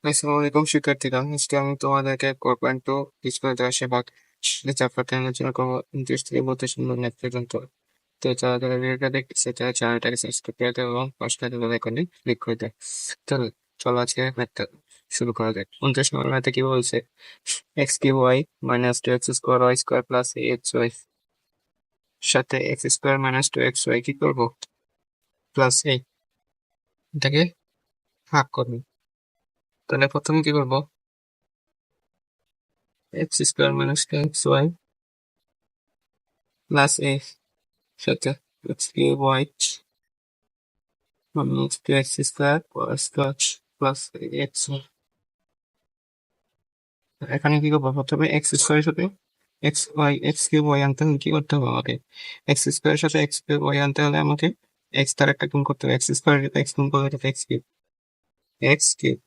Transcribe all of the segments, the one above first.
আসসালামু আলাইকুম শিক্ষার্থীরা, আজকে আমি তোমাদেরকে কোর পয়েন্ট টু ডিসপ্লে আসে ভাগ চ্যাপ্টারটা আলোচনা করবো 29 থেকে 32 নম্বর ম্যাথ পর্যন্ত। তো যারা যারা ভিডিওটা দেখতেছে তারা চ্যানেলটাকে সাবস্ক্রাইব করে দেয় এবং পাশে বেল আইকনে ক্লিক করে দেয়। তো চলো আজকে ম্যাথটা শুরু করা যাক। 29 নম্বর ম্যাথে কি বলছে? X cube Y minus two X square Y square plus X Y সাথে X square minus two X Y কি করবো? প্লাস এটাকে ভাগ করবো। তাহলে প্রথমে কি করবো? X square minus two X Y plus সাথে X cube Y minus two X square plus X. এখানে কি করবো? প্রথমে এক্স স্কোয়ারের সাথে এক্স কিউব ওয়াই আনতে হলে কি করতে হবে আমাকে? এক্স স্কোয়ারের সাথে এক্স কিউব ওয়াই আনতে হলে আমাকে এক্স তার একটা গুণ করতে হবে। এক্স স্কোয়ারের সাথে এক্স গুণ করলে এটা এক্স কিউব।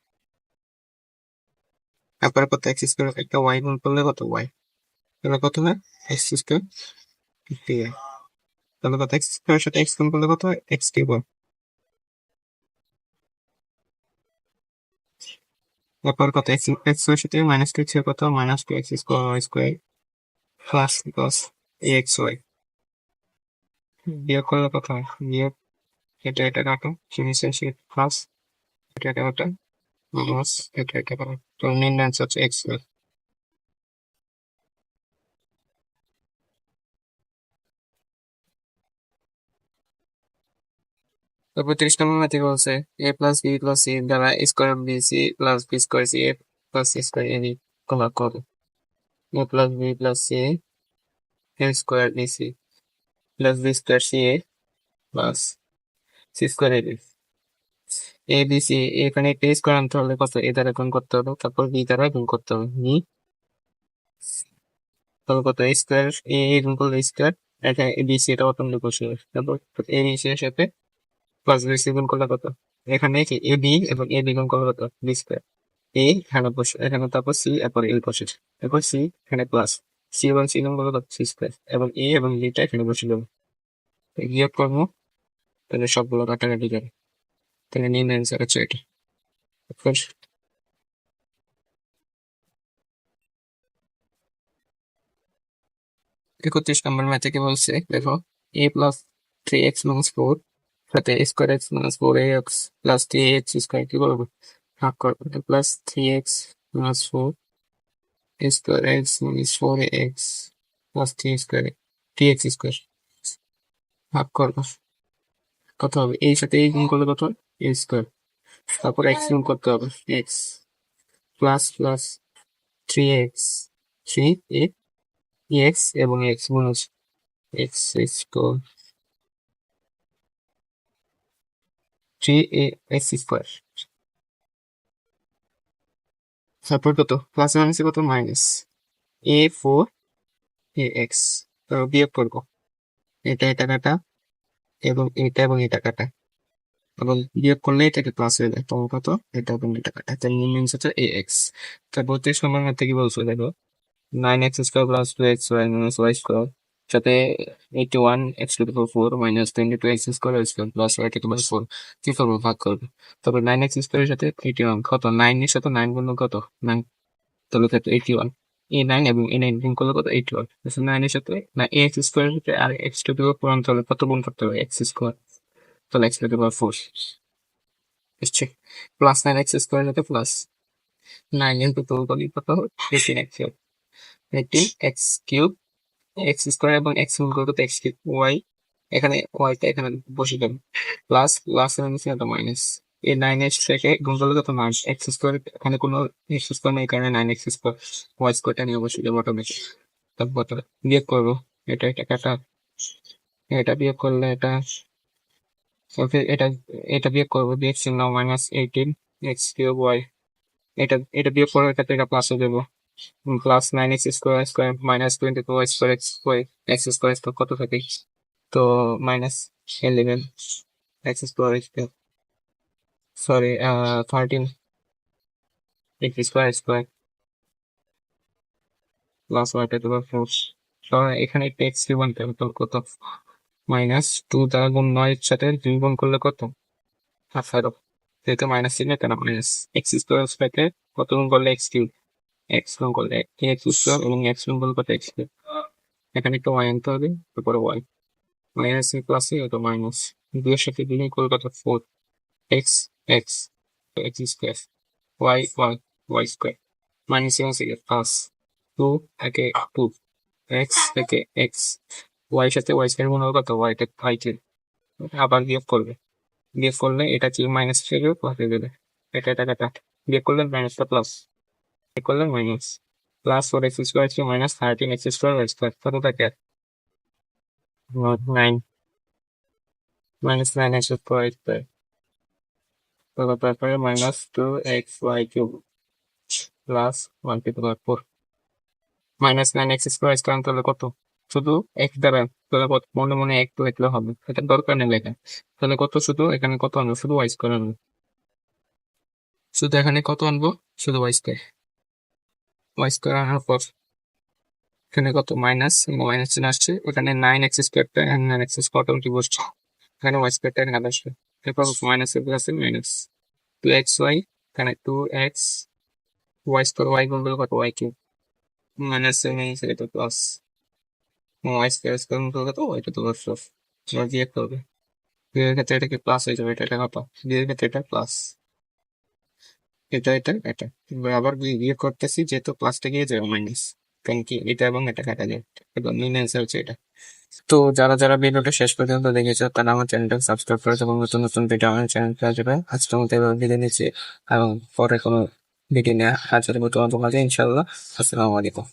তারপরে কত? এক্স স্কোয়ার একটা ওয়াই গুণ করলে কত? ওয়াই। তাহলে কত হয়? এক্স স্কোয়ার দিয়ে। তাহলে কত? এক্স স্কোয়ারের সাথে এক্স গুণ করলে কত হয়? X cube. তারপর কত? এক্স এক্স এর সাথে মাইনাস টু এক্স এর কত? Minus two X square Y square plus cos X Y. বিয়োগ করলে কত হয়? বিয়োগ এটা কাটো, নিচে সে প্লাস এটা কাটো মাইনাস এটা কাটো। তো নির্ণয় আনসার হচ্ছে এক্স ওয়াই। তারপর 30 নম্বর ম্যাথে বলছে A plus B plus C দ্বারা square B C plus B square C A plus C square A B comma করো। A plus B plus C A square B C plus B square C A plus C square A B. A B C এখানে একটা square আনতে হলে কত? এ দ্বারা গুণ করতে হবে, তারপর বি দ্বারা গুণ করতে হবে। তাহলে কত? এ স্কোয়ার এ গুণ করলে স্কোয়ার, এটা এ বি সি এটা অটোমেটিক বসে যাবে। তারপর এ বি সি এর সাথে প্লাস বি সি গুণ করলে কত? এখানে কি এ বি এবং এ বি গুণ করলে কত? B square. এ এখানে বসে, এখানে তারপর সি, এরপর এ বসে, এরপর সি এখানে প্লাস সি এবং সি গুণ করলে কত? সি স্কোয়ার এবং এ এবং বিটা এখানে বসে যাবে। বিয়োগ করবো, তাহলে সবগুলো কাটাকাটি যাবে। তাহলে নিম্ন অ্যান্সার হচ্ছে এটা। তারপর 31 নম্বর ম্যাথে কি বলছে দেখো? A plus three X minus four সাথে square X minus four A X plus three X square কি বলবো? ভাগ করবো। Plus three X minus four square X minus four A X plus three X square ভাগ করবো। কত হবে? এই সাথে এই গুণ করলে কত হয়? এ স্কোয়ার। তারপর এক্স গুণ করতে হবে, X plus plus three X three A X এবং এক্স গুণ হচ্ছে X square three A X square. তারপর কত? প্লাস মাইনাসে কত? Minus A four A X. বিয়োগ করবো, এটা কাটা এবং এটা কাটা, এবং বিয়োগ করলে এটাকে প্লাস হয়ে যায়। তখন কত? এটা এবং এটা কাটা, তার মিনস হচ্ছে এ এক্স। তারপর 30 নম্বর ম্যাথে কি বলছো দেখো? Nine X square plus two X Y minus Y square সাথে 81 X to the power four minus 22 X square square plus Y to the power four কি করবো? ভাগ করবো। তারপর নাইন এক্স স্কোয়ারের সাথে 81 কত? 9 এর সাথে 9 গুণ কত? 9। তাহলে কত? 81 এ 9 এবং এ 9 গুণ করলে কত? 81। নাইন এর সাথে না এ এক্স স্কোয়ারের সাথে আর X to the power four আনতে হলে কত গুণ করতে হবে? X square. তাহলে X to the power four এসছে। প্লাস 9 এক্স স্কোয়ারের সাথে প্লাস 9 ইন্টু টু করলে কত? 18 এক্স কিউব এক্স স্কোয়ার এবং এক্স গুণ করলে তো এক্স কিউব ওয়াই, এখানে ওয়াইটা এখানে বসে যাবে প্লাস প্লাস এর নিচে একটা মাইনাস। এই 9 এর থেকে গুণ করলে কত? 9 এক্স স্কোয়ার, এখানে কোনো এক্স স্কোয়ার নেই, এই কারণে 9 এক্স স্কোয়ার ওয়াই স্কোয়ারটা নিয়ে বসে যাবে অটোমেটিক। তারপর বিয়োগ করবো, এটা কাটা, এটা বিয়োগ করলে এটা, এটা এটা বিয়োগ করবো, বিয়োগ চিহ্ন মাইনাস 18 এক্স কিউব ওয়াই, এটা বিয়োগ করে এটা থেকে প্লাস হয়ে যাবো plus 9 X square square minus 22 Y square X Y X square কত থাকে? তো minus 11 X square sorry 13 X square square plus Y to power four. এখানে একটা এক্স কিউব আনতে হবে, তো কত? মাইনাস টু দ্বারা গুণ 9 এর সাথে 2 গুণ করলে কত? 18 যেহেতু মাইনাস চিহ্ন কেন মাইনাস এক্স স্কোয়ার পেতে কত গুণ করলে এক্স কিউব এক্স গুণ করলে এক্স স্কোয়ার এবং এক্স গুণ করলে কত এক্স কিউব এখানে একটা ওয়াই আনতে হবে তারপরে ওয়াই মাইনাস প্লাসে ওটা মাইনাস দুইয়ের সাথে দুই গুণ করলে কত four x x x square y y y square minus থেকে প্লাস টু থেকে টু এক্স থেকে এক্স ওয়াই সাথে ওয়াই স্কোয়ার গুণ হবে কত ওয়াই থেকে ওয়াই কিউব আবার বিয়োগ করবে বিয়োগ করলে এটা কি মাইনাস হিসেবে প্লাস হয়ে যাবে এটা এটা কাটা বিয়োগ করলে মাইনাসটা প্লাস বিয়োগ করলে minus plus four X square ছিল minus 13 X square Y square কত থাকে 9 মাইনাস 9 এক্স স্কোয়ার স্কোয়ার তারপরে minus 2 X Y cube plus 1 to power 4 minus 9 X square square তাহলে কত শুধু এক্স দ্বারা তাহলে কত মনে মনে একটু লিখলে হবে এটা দরকার নেই লেখা তাহলে কত শুধু এখানে কত আনবো শুধু ওয়াই স্কোয়ার আনবো শুধু এখানে কত আনবো শুধু ওয়াই স্কোয়ার আনার পর এখানে কত মাইনাস মাইনাস চিহ্ন আসছে ওখানে 9 এক্স স্কোয়ারটা 9 এক্স স্কোয়ার অটোমেটিক বসছে এখানে ওয়াই স্কোয়ারটা এখানে আসবে এরপর মাইনাস এর আছে মাইনাস 2 এক্স ওয়াই এখানে 2 এক্স ওয়াই স্কোয়ার ওয়াই গুণ করলে কত ওয়াই কিউব মাইনাস এটা প্লাস ওয়াই স্কোয়ার স্কোয়ার গুণ করলে কত ওয়াইটা তো প্লাস এবার দিয়ে করবে দুইয়ের ক্ষেত্রে এটা কি প্লাস হয়ে যাবে এটা এটা কত দুইয়ের ক্ষেত্রে এটা প্লাস এটা এটা এটা এবার আবার বিয়ে করতেছি যেহেতু প্লাসটা গিয়ে যাবে মাইনাস কারণ কি এটা এবং এটা কাটা যায় এবং মেন অ্যান্সার হচ্ছে এটা তো যারা যারা ভিডিওটা শেষ পর্যন্ত দেখেছে তারা আমার চ্যানেলটা সাবস্ক্রাইব করেছে এবং নতুন নতুন ভিডিও আমার চ্যানেলটা আসবে আজকের মতো এবার বিদায় নিচ্ছি এবং পরে কোনো ভিডিও নিয়ে হাজার মতো তোমাদের ইনশাল্লাহ আসসালামু আলাইকুম